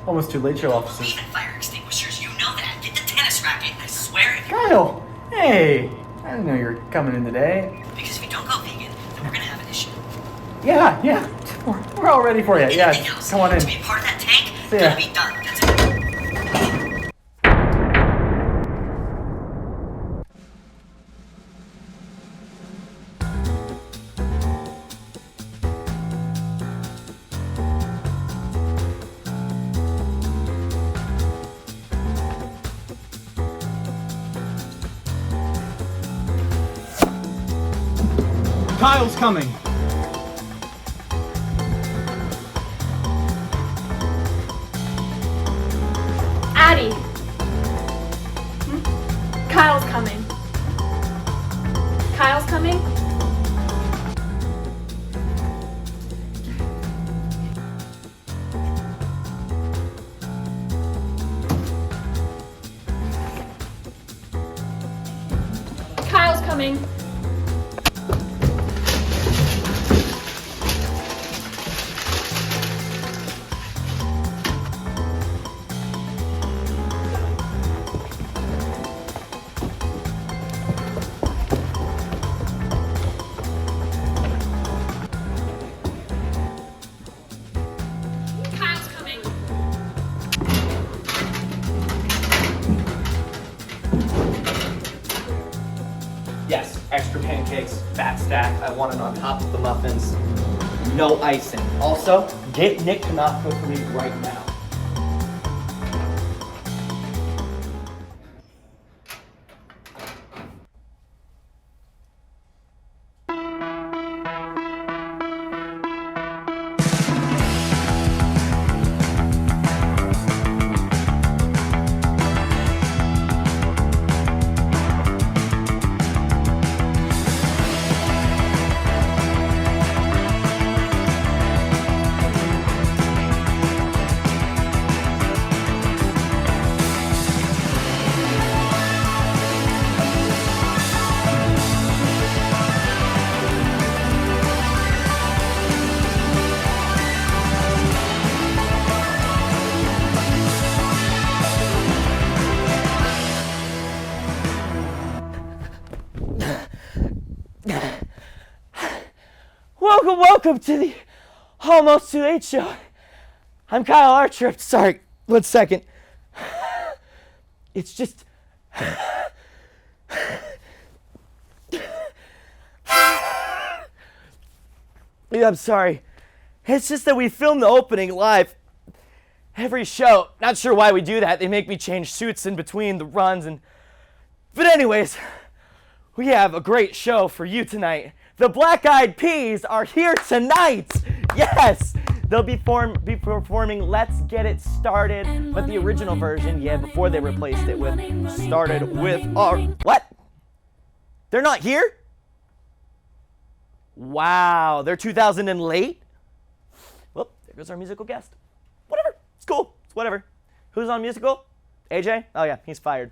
Almost too late, show officers. Even fire extinguishers, you know that. Get the tennis racket, I swear it. Kyle! Hey! I didn't know you were coming in today. Because if you don't go vegan, then we're gonna have an issue. Yeah. We're all ready for you. Yeah, come on in. To be a part of that tank, See ya. gotta be done. That's it. Kyle's coming. Addie! Kyle's coming. Kyle's coming? Kyle's coming. Kyle's coming. Yes, extra pancakes, fat stack. I want it on top of the muffins. No icing. Also, get Nick to not cook for me right now. Welcome to the Almost Too Late Show. I'm Kyle Archer. Sorry, 1 second. It's just... Yeah, I'm sorry. It's just that we film the opening live every show. Not sure why we do that. They make me change suits in between the runs and... But anyways, we have a great show for you tonight. The Black Eyed Peas are here tonight. Yes, they'll be performing Let's Get It Started, but the original version, before they replaced it with Started With Our... What? They're not here? Wow, they're 2000 and late? Well, there goes our musical guest. Whatever, it's cool, it's whatever. Who's on musical? AJ? Oh yeah, he's fired.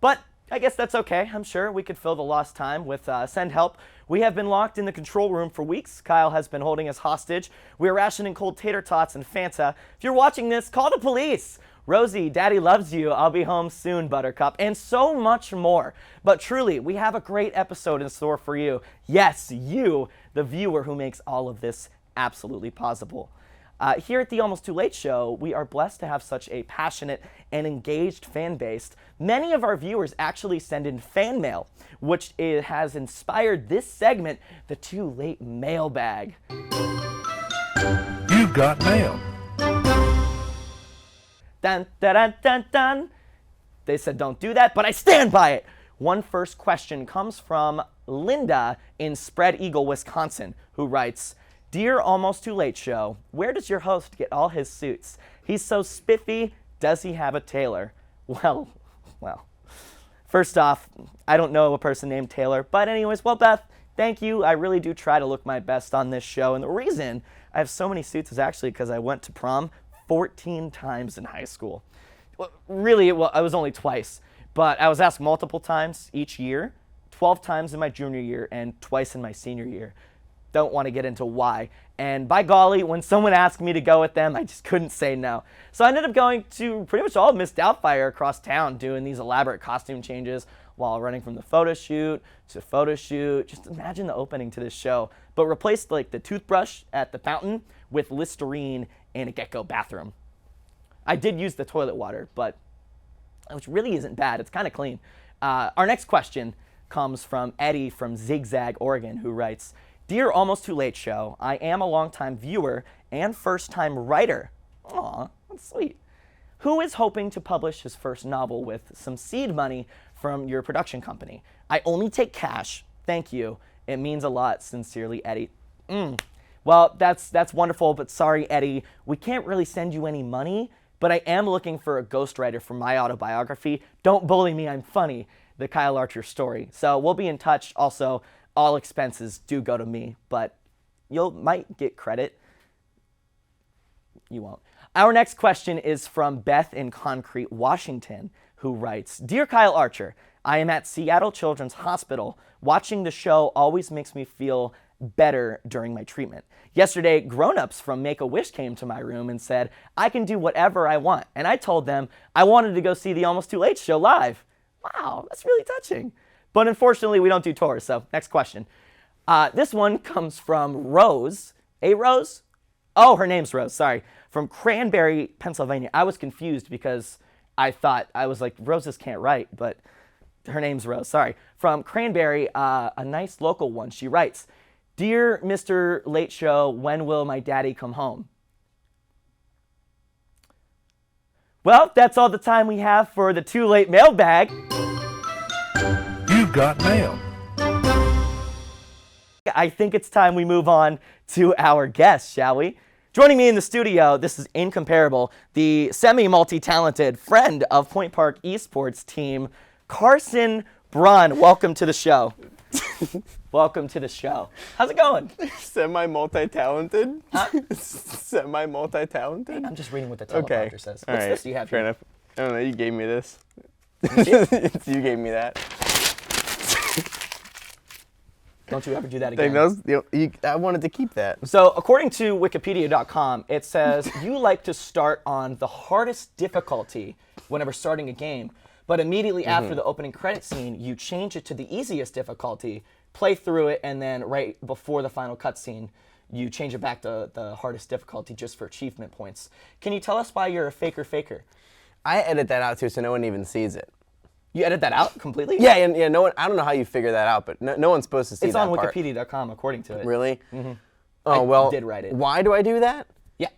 But I guess that's okay. I'm sure we could fill the lost time with Send Help. We have been locked in the control room for weeks. Kyle has been holding us hostage. We are rationing cold tater tots and Fanta. If you're watching this, call the police. Rosie, Daddy loves you. I'll be home soon, Buttercup. And so much more. But truly, we have a great episode in store for you. Yes, you, the viewer who makes all of this absolutely possible. Here at the Almost Too Late Show, we are blessed to have such a passionate and engaged fan base. Many of our viewers actually send in fan mail, which has inspired this segment, the Too Late Mailbag. You've got mail. Dun, dun, dun, dun, dun. They said don't do that, but I stand by it. One first question comes from Linda in Spread Eagle, Wisconsin, who writes, Dear Almost Too Late Show, where does your host get all his suits? He's so spiffy. Does he have a tailor? Well. First off, I don't know a person named Taylor. But anyways, well, Beth, thank you. I really do try to look my best on this show. And the reason I have so many suits is actually because I went to prom 14 times in high school. Well, really, I was only twice. But I was asked multiple times each year, 12 times in my junior year and twice in my senior year. don't want to get into why. And by golly, when someone asked me to go with them, I just couldn't say no. So I ended up going to pretty much all of Miss Doubtfire across town, doing these elaborate costume changes while running from the photo shoot to photo shoot. Just imagine the opening to this show. But replaced like the toothbrush at the fountain with Listerine and a gecko bathroom. I did use the toilet water, but which really isn't bad. It's kind of clean. Our next question comes from Eddie from Zigzag, Oregon, who writes, Dear Almost Too Late Show, I am a longtime viewer and first-time writer. Aw, that's sweet. Who is hoping to publish his first novel with some seed money from your production company? I only take cash. Thank you. It means a lot. Sincerely, Eddie. Well, that's wonderful, but sorry, Eddie. We can't really send you any money, but I am looking for a ghostwriter for my autobiography. Don't bully me, I'm funny. The Kyle Archer story. So we'll be in touch. Also, all expenses do go to me, but you might get credit. You won't. Our next question is from Beth in Concrete, Washington, who writes, Dear Kyle Archer, I am at Seattle Children's Hospital. Watching the show always makes me feel better during my treatment. Yesterday, grown-ups from Make-A-Wish came to my room and said, I can do whatever I want. And I told them I wanted to go see the Almost Too Late show live. Wow, that's really touching. But unfortunately, we don't do tours, so next question. This one comes from Rose. A Rose? Oh, her name's Rose, sorry. From Cranberry, Pennsylvania. I was confused because I was like, Roses can't write, but her name's Rose, sorry. From Cranberry, a nice local one, she writes, Dear Mr. Late Show, when will my daddy come home? Well, that's all the time we have for the Too Late mailbag. You've got mail. I think it's time we move on to our guest, shall we? Joining me in the studio, this is incomparable, the semi-multi-talented friend of Point Park Esports team, Carsen Brunn. Welcome to the show. Welcome to the show. How's it going? Semi-multi-talented? Huh? Semi-multi-talented? I'm just reading what the teleprompter says. What's this you have fair here? enough. I don't know, you gave me this. You gave me that. Don't you ever do that I think again. I wanted to keep that. So according to Wikipedia.com, it says you like to start on the hardest difficulty whenever starting a game, but immediately after the opening credit scene, you change it to the easiest difficulty, play through it, and then right before the final cutscene, you change it back to the hardest difficulty just for achievement points. Can you tell us why you're a faker? I edit that out too, so no one even sees it. You edit that out completely? Yeah. No one. I don't know how you figure that out, but no one's supposed to see It's that on part. Wikipedia.com according to it. Really? Mm-hmm. Oh I well. did write it. Why do I do that? Yeah.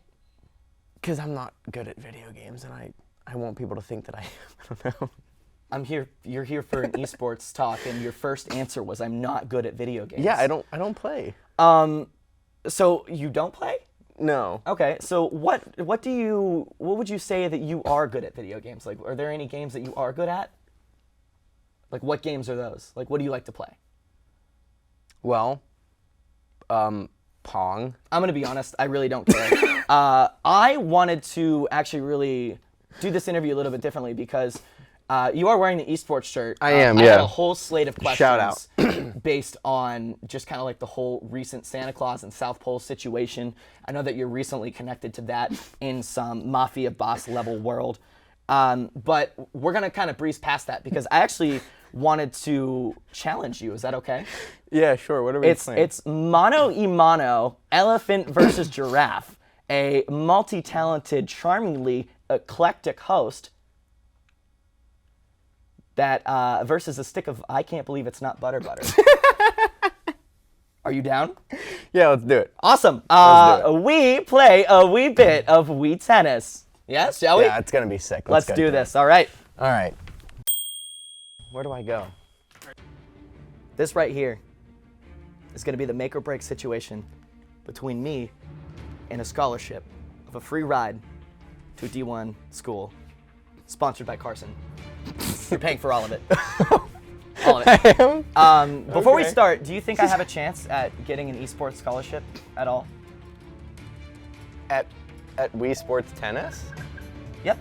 Because I'm not good at video games, and I want people to think that I am. I don't know. You're here for an esports talk, and your first answer was, I'm not good at video games. Yeah, I don't play. So you don't play? No. Okay, so what would you say that you are good at video games? Like, are there any games that you are good at? Like, what games are those? Like, what do you like to play? Well, Pong. I'm going to be honest, I really don't care. I wanted to actually really do this interview a little bit differently because you are wearing the esports shirt. I am, I yeah. had a whole slate of questions Shout out. based on just kind of like the whole recent Santa Claus and South Pole situation. I know that you're recently connected to that in some mafia boss level world. But we're going to kind of breeze past that because I actually wanted to challenge you. Is that okay? Yeah, sure. What are we playing? It's mano y mano, elephant versus giraffe, a multi-talented, charmingly eclectic host that versus a stick of I can't believe it's not butter. Are you down? Yeah, let's do it. Awesome. Let's do it. We play a wee bit of Wii tennis. Yes, shall we? Yeah, it's gonna be sick. Let's do this. All right. All right. Where do I go? This right here is going to be the make or break situation between me and a scholarship of a free ride to a D1 school, sponsored by Carsen. You're paying for all of it. All of it. Before we Okay. start, do you think I have a chance at getting an esports scholarship at all? At Wii Sports Tennis? Yep.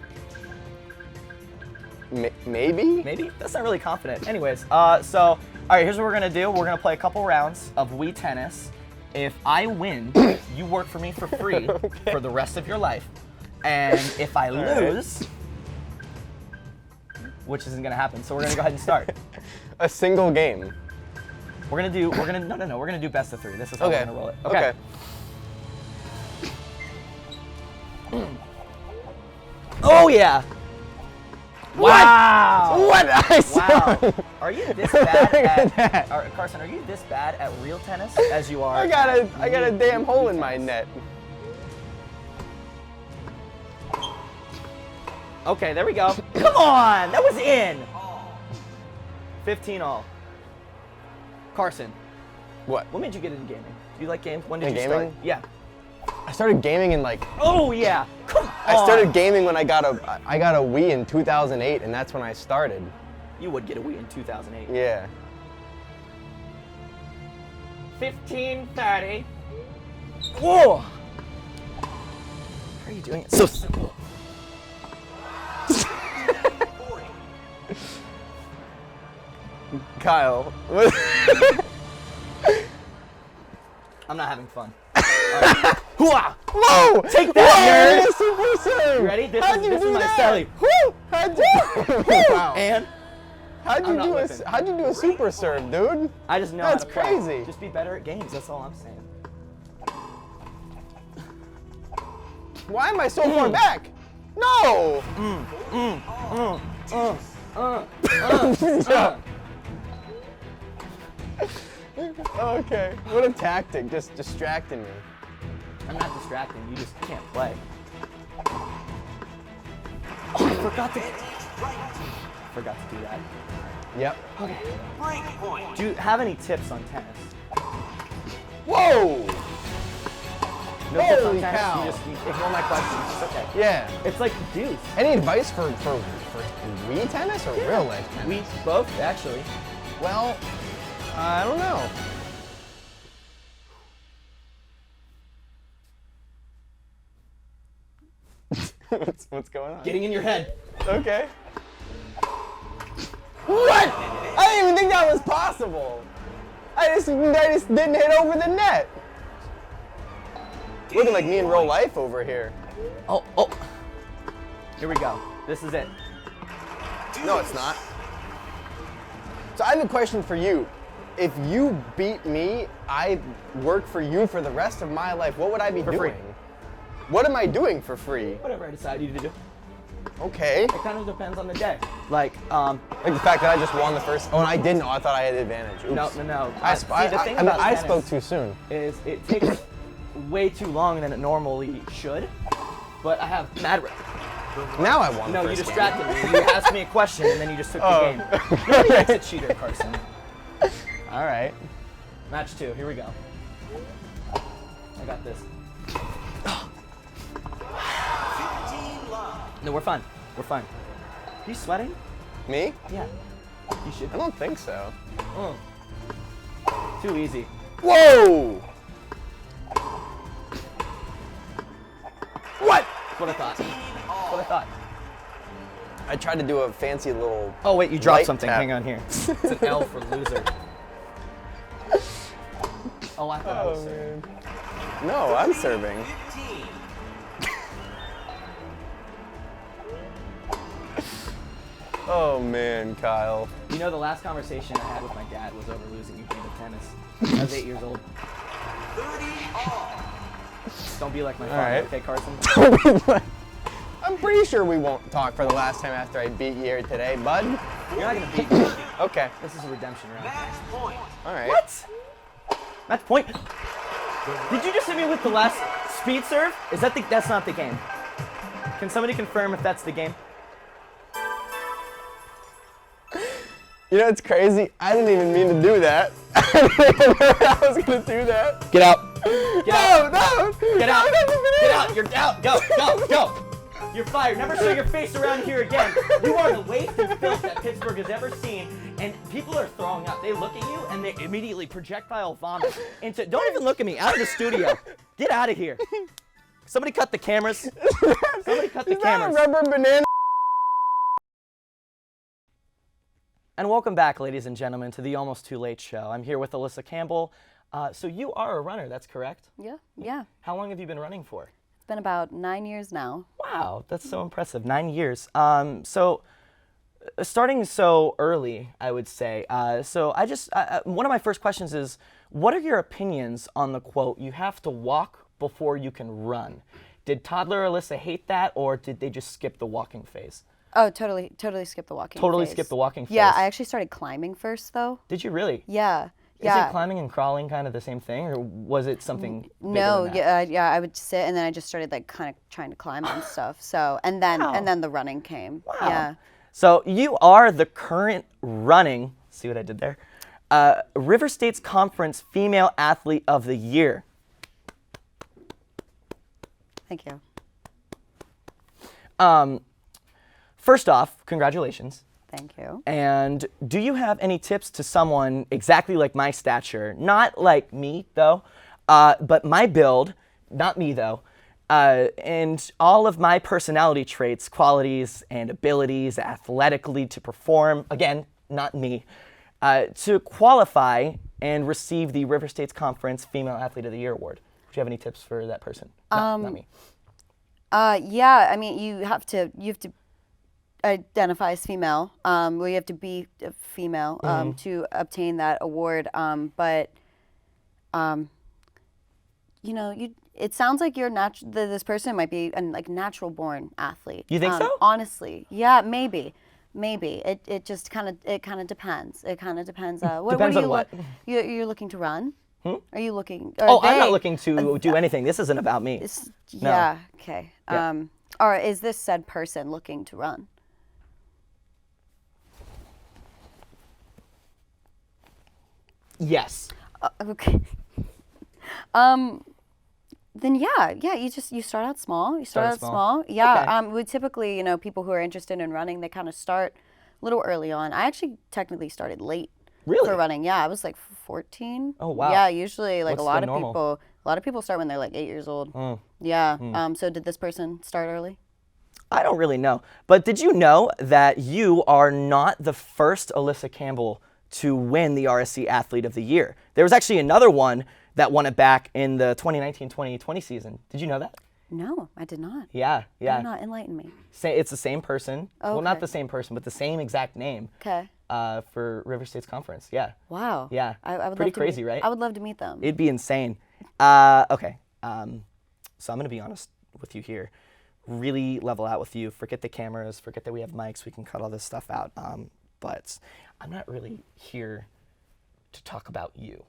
Maybe? Maybe? That's not really confident. Anyways, so, all right, here's what we're going to do. We're going to play a couple rounds of Wii Tennis, If I win, you work for me for free for the rest of your life. And if I lose, which isn't gonna happen, so we're gonna go ahead and start. A single game. We're gonna do best of 3. This is how we're gonna roll it. Okay. Oh yeah! Wow! What? Wow! Are you this bad at Carsen? Are you this bad at real tennis as you are? I got a damn hole in my net. Okay, there we go. Come on, that was in. 15 all. Carsen, What? what made you get into gaming? Do you like games? When did In you gaming? start? Yeah. I started gaming in like. Oh yeah. Come on. I started gaming when I got a Wii in 2008, and that's when I started. You would get a Wii in 2008. Yeah. 15:30. Whoa. How are you doing it so simple? Kyle. What? I'm not having fun. Right. Whoa! Take that, nerd! Super serve. You ready? This How'd you is do my that? celly. Woo! How'd you? Wow. And How'd I'm you not do whipping. how'd you do a super serve, dude? I just know That's how to play. crazy. Just be better at games. That's all I'm saying. Why am I so far back? No! Okay, what a tactic, just distracting me. I'm not distracting. You just can't play. Oh, I forgot to do that. Yep. Do you have any tips on tennis? Whoa! No tips on Holy tennis. cow. You just ignore my questions. It's okay. Yeah. It's like deuce. Any advice for Wii tennis or real life tennis? We both actually. Well, I don't know. What's going on? Getting in your head. Okay. What? I didn't even think that was possible. I just didn't hit over the net. Looking like me in real life over here. Oh. Here we go. This is it. No, it's not. So I have a question for you. If you beat me, I work for you for the rest of my life. What would I be For doing? free. What am I doing for free? Whatever I decide you to do. Okay. It kind of depends on the day. Like, Like the fact that I just won the first. Oh, and I didn't. Oh, I thought I had the advantage. Oops. no. I Tennis spoke too soon. is it takes way too long than it normally should. But I have mad. Now I won. No, the you first distracted me. You asked me a question and then you just took Oh. the game. Nobody likes a cheater, Carsen. game. All right. Match 2. Here we go. I got this. No, we're fine. We're fine. Are you sweating? Me? Yeah. You should. I don't think so. Too easy. Whoa! What? That's what I thought. That's what I thought. I tried to do a fancy little. Oh wait, you dropped light something. tap. Hang on here. It's an L for loser. Oh, I thought I was serving. No, I'm serving. Oh man, Kyle. You know, the last conversation I had with my dad was over losing a game of tennis. I was 8 years old. Don't be like my father, right. okay, Carsen? I'm pretty sure we won't talk for the last time after I beat you here today, bud. You're not gonna beat me. Okay. This is a redemption round. All right. What? Match point. Did you just hit me with the last speed serve? Is that the? That's not the game. Can somebody confirm if that's the game? You know, it's crazy. I didn't even mean to do that. I didn't even know I was gonna do that. Get out. Get out. No! Get out. Get out. You're out. Go. You're fired. Never show your face around here again. You are the waste and filth that Pittsburgh has ever seen. And people are throwing up. They look at you and they immediately projectile vomit. Into, don't even look at me. Out of the studio. Get out of here. Somebody cut the cameras. Somebody cut the Is that a cameras. rubber banana? And welcome back, ladies and gentlemen, to the Almost Too Late show. I'm here with Alyssa Campbell. So you are a runner, that's correct? Yeah, yeah. How long have you been running for? It's been about 9 years now. Wow, that's so impressive. 9 years. Starting so early, I would say. One of my first questions is, what are your opinions on the quote, "You have to walk before you can run"? Did toddler Alyssa hate that, or did they just skip the walking phase? Oh, totally skip the walking Totally phase. skip the walking phase. Yeah, I actually started climbing first, though. Did you really? Yeah. Is it climbing and crawling kind of the same thing, or was it something bigger No, than that? yeah, I would sit and then I just started like kind of trying to climb and stuff. So and then the running came. Wow. Yeah. So you are the current running, see what I did there? River States Conference Female Athlete of the Year. Thank you. First off, congratulations. Thank you. And do you have any tips to someone exactly like my stature, not like me though, but my build, not me though, and all of my personality traits, qualities, and abilities athletically to perform, again, not me, to qualify and receive the River States Conference Female Athlete of the Year Award? Do you have any tips for that person? No, not me. Yeah, I mean, you have to identify as female. Well, you have to be a female to obtain that award. It sounds like you're this person might be a natural born athlete. You think so? Honestly, yeah, maybe. It just kind of depends. It kind of depends. Depends on what? You're looking to run? Are you looking? I'm not looking to do anything. This isn't about me. No. Yeah. Okay. Yeah. Or is this said person looking to run? Yes. Okay. Then yeah, you start out small. You start out small. Yeah. Okay. We typically, people who are interested in running, they kind of start a little early on. I actually technically started late. Really? For running. Yeah, I was like 14. Oh wow. Yeah, usually like What's a lot the of normal? people start when they're like 8 years old. Yeah. So did this person start early? I don't really know. But did you know that you are not the first Alyssa Campbell to win the RSC Athlete of the Year? There was actually another one that won it back in the 2019-2020 season. Did you know that? No, I did not. Yeah. Did not enlighten me. It's the same person. Oh, well, not okay. the same person, but the same exact name. Okay. For River States Conference. Yeah. Wow. Yeah. I would Pretty love to crazy, right? I would love to meet them. It'd be insane. Okay. So I'm going to be honest with you here. Really level out with you. Forget the cameras. Forget that we have mics. We can cut all this stuff out. But I'm not really here to talk about you.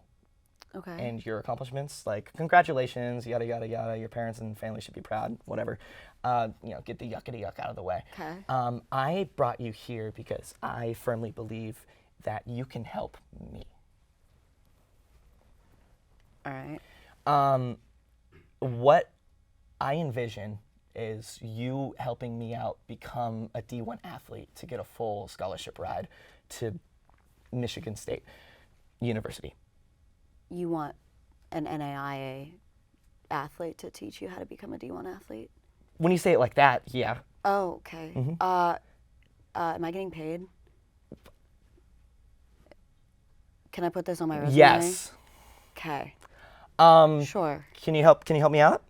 Okay. And your accomplishments. Like, congratulations, yada, yada, yada. Your parents and family should be proud, whatever. Get the yuckity yuck out of the way. Okay. I brought you here because I firmly believe that you can help me. All right. What I envision is you helping me out become a D1 athlete to get a full scholarship ride to Michigan State University. You want an NAIA athlete to teach you how to become a D1 athlete? When you say it like that, yeah. Oh, okay. Mm-hmm. Am I getting paid? Can I put this on my resume? Yes. Okay. Sure. Can you help me out?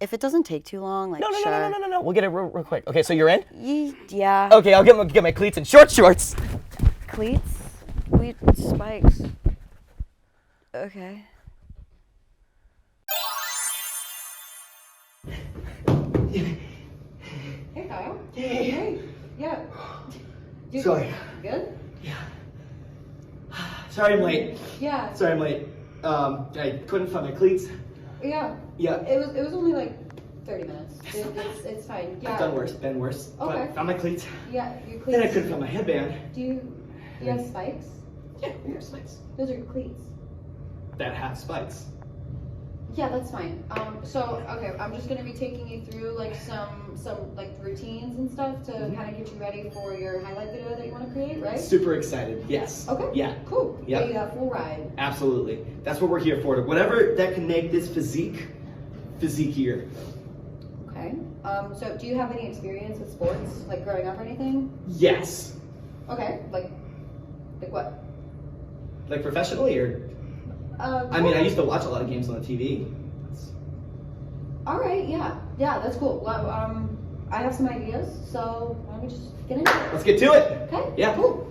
If it doesn't take too long, like No. sure. We'll get it real quick. Okay, so you're in? Yeah. Okay, I'll get my cleats and shorts. Cleats? Spikes. Okay. Hey, Kyle. Hey. Yeah. Sorry. Good? Sorry I'm late. Yeah. Sorry I'm late. I couldn't find my cleats. Yeah. Yeah. It was only like 30 minutes. It's fine. Yeah. I've done worse, been worse. Okay. But found my cleats. Yeah, your cleats. Then I couldn't find my headband. Do you have spikes? Yeah, we have spikes. Those are cleats. That have spikes. Yeah, that's fine. Okay, I'm just gonna be taking you through like some like routines and stuff to kind of get you ready for your highlight video that you want to create, right? Super excited. Yes. Okay. Yeah. Cool. Yeah. Get you that full ride. Absolutely. That's what we're here for. Whatever that can make this physiqueier. Okay. So do you have any experience with sports, like growing up or anything? Yes. Okay. Like what? Like professionally or? I mean, I used to watch a lot of games on the TV. All right, yeah, that's cool. Well, I have some ideas, so why don't we just get into it? Let's get to it. Okay. Yeah. Cool.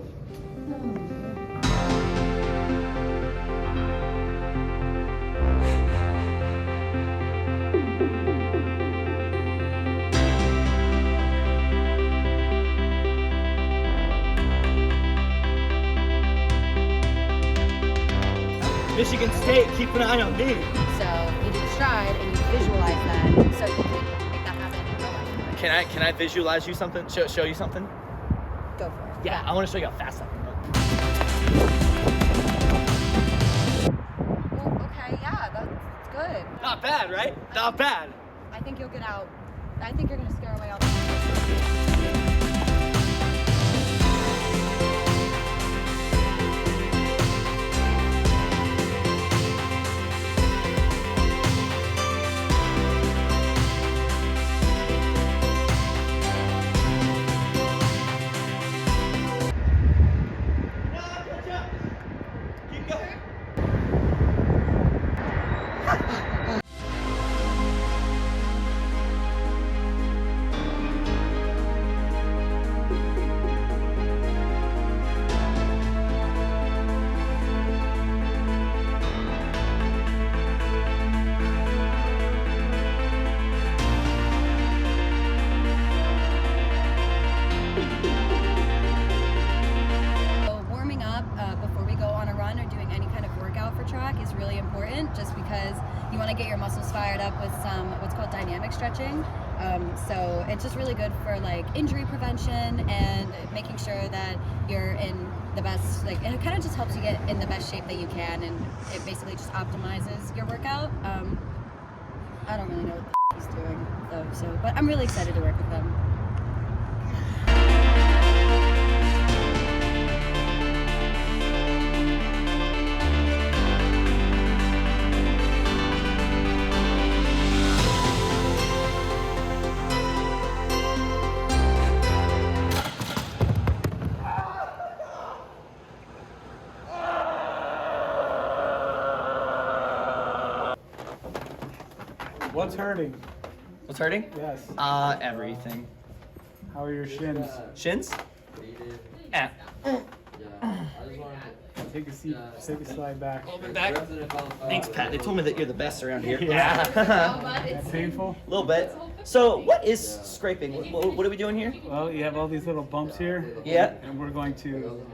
Michigan State, keep an eye on me. So you do stride and you visualize that so you can make that happen in real life. Can I visualize you something? Show you something? Go for it. Yeah, I want to show you how fast I can run. Well, okay, yeah, that's good. Not bad, right? Not bad. I think you'll get out. I think you're gonna scare away all the Keep going. warming up before we go on a run or doing any kind of workout for track is really important just because you want to get your muscles fired up with some what's called dynamic stretching. So it's just really good for like injury prevention and making sure that you're in the best, like it kind of just helps you get in the best shape that you can, and it basically just optimizes your workout. I don't really know what the he's doing though, so but I'm really excited to work with him. What's hurting? What's hurting? Yes. Everything. How are your shins? Shins? Eh. Take a seat. Take a slide back. Back. Thanks, Pat. They told me that you're the best around here. Yeah. A Is that painful? little bit. So, what is scraping? What are we doing here? Well, you have all these little bumps here. Yeah. And we're going to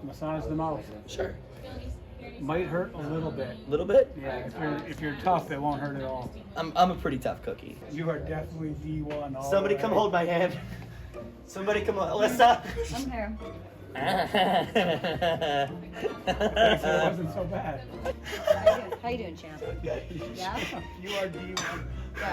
massage them out. Sure. Might hurt a little bit. A little bit? Yeah, if you're tough, it won't hurt at all. I'm a pretty tough cookie. You are definitely D1 all Somebody the come way. hold my hand. Somebody come on. Alyssa. I'm here. Thanks, it wasn't so bad. How you doing, champ? Yeah? You are D1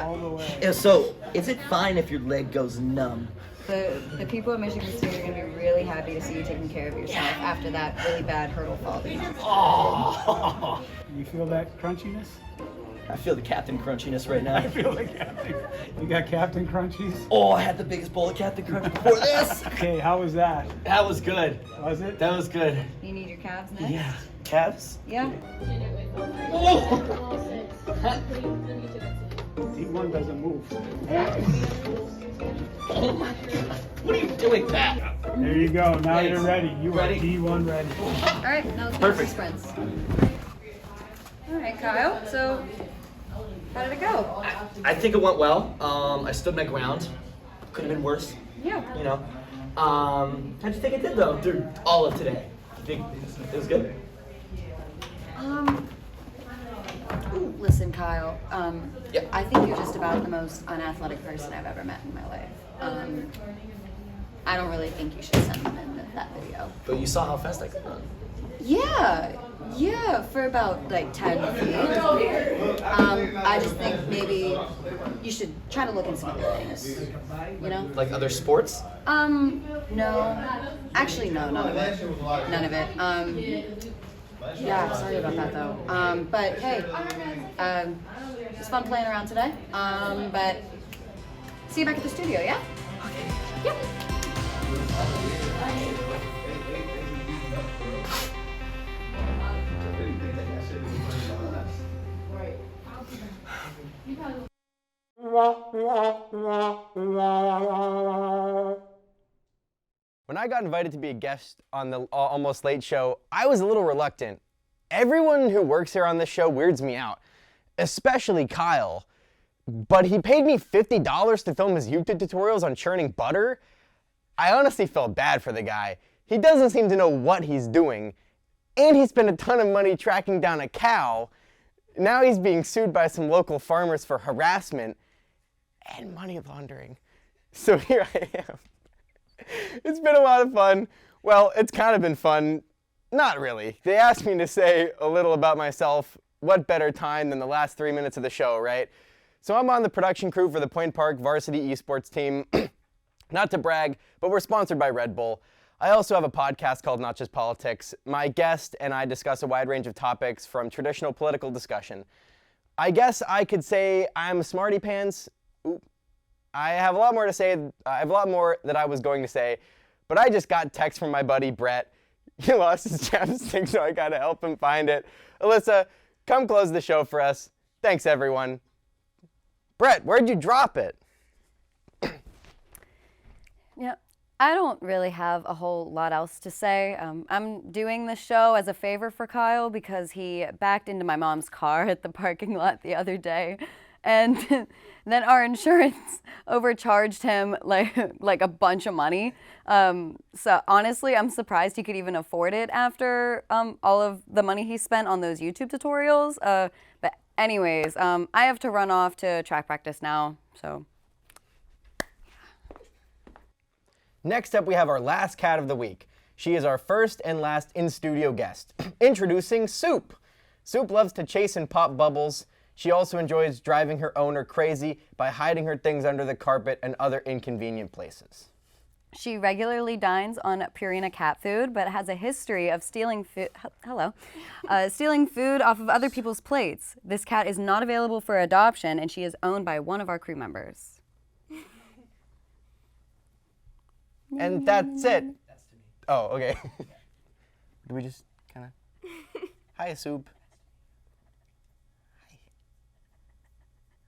all the way. Yeah, so, is it fine if your leg goes numb? The people at Michigan State are going to be really happy to see you taking care of yourself after that really bad hurdle fall that you had. Oh. You feel that crunchiness? I feel the Captain Crunchiness right now. I feel like Captain. You got Captain Crunchies? Oh, I had the biggest bowl of Captain Crunch before this. Okay, how was that? That was good. Was it? That was good. You need your calves next? Yeah. Calves? Yeah. Oh. D1 doesn't move. Oh my God. What are you doing, Pat? There you go. Now Thanks. you're ready. You Ready? are D1 ready. All right, now let's Perfect. do sprints. All right, Kyle. So, how did it go? I think it went well. I stood my ground. Could have been worse, Yeah. you know. How'd you think it did, though, through all of today? You think it was good? Listen, Kyle. Yeah. I think you're just about the most unathletic person I've ever met in my life. I don't really think you should send them in that video. But you saw how fast I could run. Yeah, for about like 10 feet. I just think maybe you should try to look into some other things. You know? Like other sports? No. Actually, no, none of it. None of it. Yeah, sorry about that though. But hey, it was fun playing around today. But see you back at the studio, yeah? Okay. Yep. Right. When I got invited to be a guest on the Almost Late show, I was a little reluctant. Everyone who works here on this show weirds me out, especially Kyle. But he paid me $50 to film his YouTube tutorials on churning butter. I honestly felt bad for the guy. He doesn't seem to know what he's doing, and he spent a ton of money tracking down a cow. Now he's being sued by some local farmers for harassment and money laundering. So here I am. It's been a lot of fun. Well, it's kind of been fun. Not really. They asked me to say a little about myself. What better time than the last 3 minutes of the show, right? So I'm on the production crew for the Point Park varsity esports team. Not to brag, but we're sponsored by Red Bull. I also have a podcast called Not Just Politics. My guest and I discuss a wide range of topics from traditional political discussion. I guess I could say I'm smarty pants. Oop. I have a lot more to say. I have a lot more that I was going to say, but I just got text from my buddy Brett. He lost his chapstick, so I gotta help him find it. Alyssa, come close the show for us. Thanks, everyone. Brett, where'd you drop it? Yeah, I don't really have a whole lot else to say. I'm doing this show as a favor for Kyle because he backed into my mom's car at the parking lot the other day. And then our insurance overcharged him like a bunch of money. So honestly, I'm surprised he could even afford it after all of the money he spent on those YouTube tutorials. But anyways, I have to run off to track practice now, so. Next up, we have our last cat of the week. She is our first and last in-studio guest. Introducing Soup. Soup loves to chase and pop bubbles. She also enjoys driving her owner crazy by hiding her things under the carpet and other inconvenient places. She regularly dines on Purina cat food, but has a history of stealing food. Stealing food off of other people's plates. This cat is not available for adoption, and she is owned by one of our crew members. And that's it. That's to me. Oh, okay. Do we just kind of... Hi, Soup.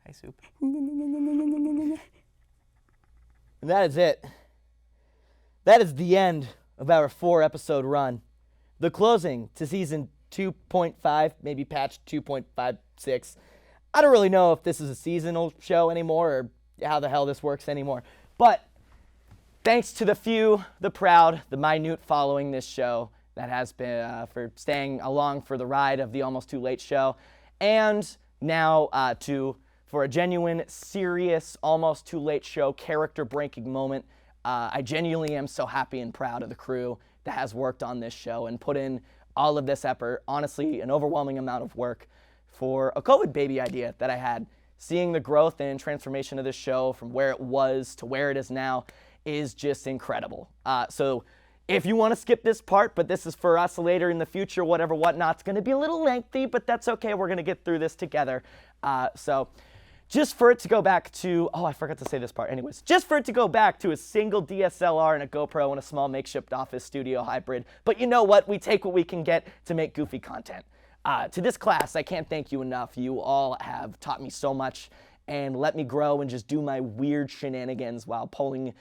Hi, Soup. And that is it. That is the end of our 4-episode run. The closing to season 2.5, maybe patch 2.56. I don't really know if this is a seasonal show anymore or how the hell this works anymore. But thanks to the few, the proud, the minute following this show that has been for staying along for the ride of the Almost Too Late show. And now for a genuine, serious, Almost Too Late show, character-breaking moment. I genuinely am so happy and proud of the crew that has worked on this show and put in all of this effort. Honestly, an overwhelming amount of work for a COVID baby idea that I had. Seeing the growth and transformation of this show from where it was to where it is now is just incredible. So if you want to skip this part, but this is for us later in the future, whatever, whatnot, it's going to be a little lengthy, but that's okay. We're going to get through this together. So just for it to go back to, oh, I forgot to say this part. Anyways, just for it to go back to a single DSLR and a GoPro and a small makeshift office studio hybrid. But you know what? We take what we can get to make goofy content. To this class, I can't thank you enough. You all have taught me so much and let me grow and just do my weird shenanigans while pulling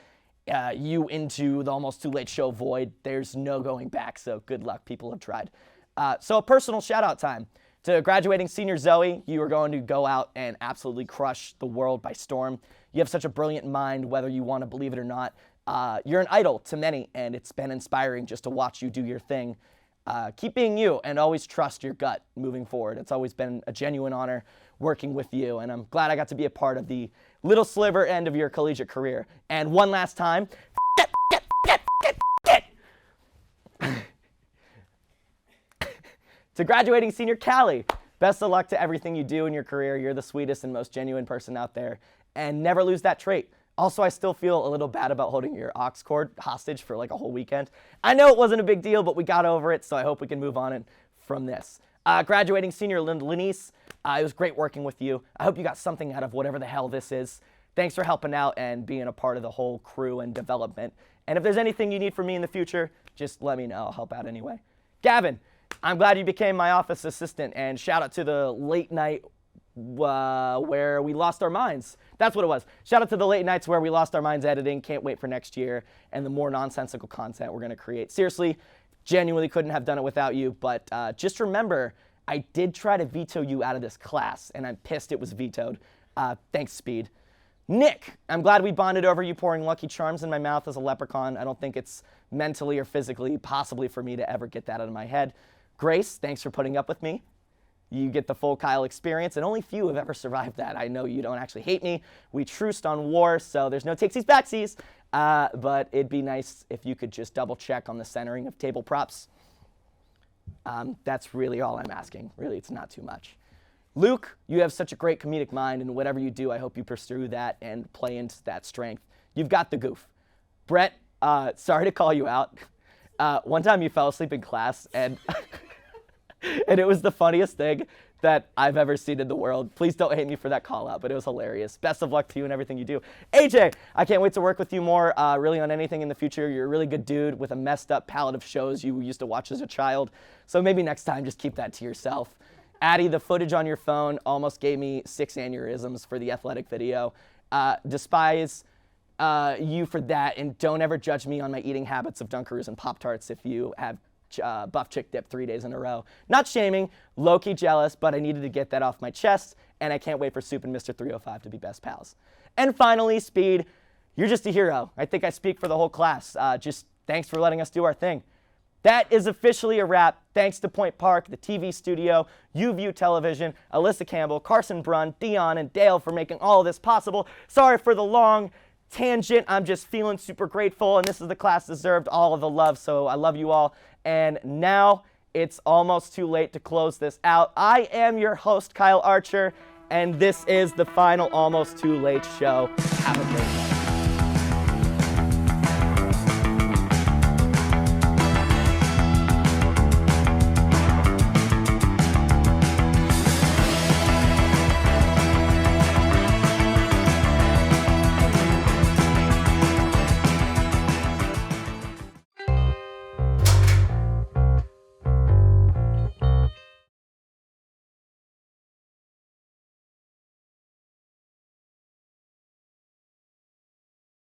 you into the Almost Too Late show void. There's no going back, so good luck. People have tried. So a personal shout-out time. To graduating senior Zoe, you are going to go out and absolutely crush the world by storm. You have such a brilliant mind, whether you want to believe it or not. You're an idol to many, and it's been inspiring just to watch you do your thing. Keep being you, and always trust your gut moving forward. It's always been a genuine honor working with you, and I'm glad I got to be a part of the little sliver end of your collegiate career. And one last time, to graduating senior Callie, best of luck to everything you do in your career. You're the sweetest and most genuine person out there. And never lose that trait. Also, I still feel a little bad about holding your aux cord hostage for like a whole weekend. I know it wasn't a big deal, but we got over it, so I hope we can move on from this. Graduating senior Lenice, it was great working with you. I hope you got something out of whatever the hell this is. Thanks for helping out and being a part of the whole crew and development. And if there's anything you need from me in the future, just let me know. I'll help out anyway. Gavin, I'm glad you became my office assistant, and shout out to the late night where we lost our minds. That's what it was. Shout out to the late nights where we lost our minds editing. Can't wait for next year and the more nonsensical content we're going to create. Seriously, genuinely couldn't have done it without you, but just remember, I did try to veto you out of this class, and I'm pissed it was vetoed. Thanks, Speed. Nick, I'm glad we bonded over you pouring Lucky Charms in my mouth as a leprechaun. I don't think it's mentally or physically possibly for me to ever get that out of my head. Grace, thanks for putting up with me. You get the full Kyle experience, and only few have ever survived that. I know you don't actually hate me. We truced on war, so there's no takesies backsies. But it'd be nice if you could just double check on the centering of table props. That's really all I'm asking. Really, it's not too much. Luke, you have such a great comedic mind, and whatever you do, I hope you pursue that and play into that strength. You've got the goof. Brett, sorry to call you out. One time you fell asleep in class, and and it was the funniest thing that I've ever seen in the world. Please don't hate me for that call out, but it was hilarious. Best of luck to you and everything you do. AJ, I can't wait to work with you more, really on anything in the future. You're a really good dude with a messed up palette of shows you used to watch as a child. So maybe next time, just keep that to yourself. Addie, the footage on your phone almost gave me 6 aneurysms for the athletic video. Despise you for that, and don't ever judge me on my eating habits of Dunkaroos and Pop-Tarts if you have buff chick dip 3 days in a row. Not shaming, low-key jealous, but I needed to get that off my chest, and I can't wait for Soup and Mr. 305 to be best pals. And finally, Speed, you're just a hero. I think I speak for the whole class. Just thanks for letting us do our thing. That is officially a wrap. Thanks to Point Park, the TV studio, UView Television, Alyssa Campbell, Carsen, Brunn, Dion, and Dale for making all of this possible. Sorry for the long tangent. I'm just feeling super grateful, and this is the class deserved all of the love, so I love you all. And now it's almost too late to close this out. I am your host, Kyle Archer, and this is the final Almost Too Late show. Have a great night.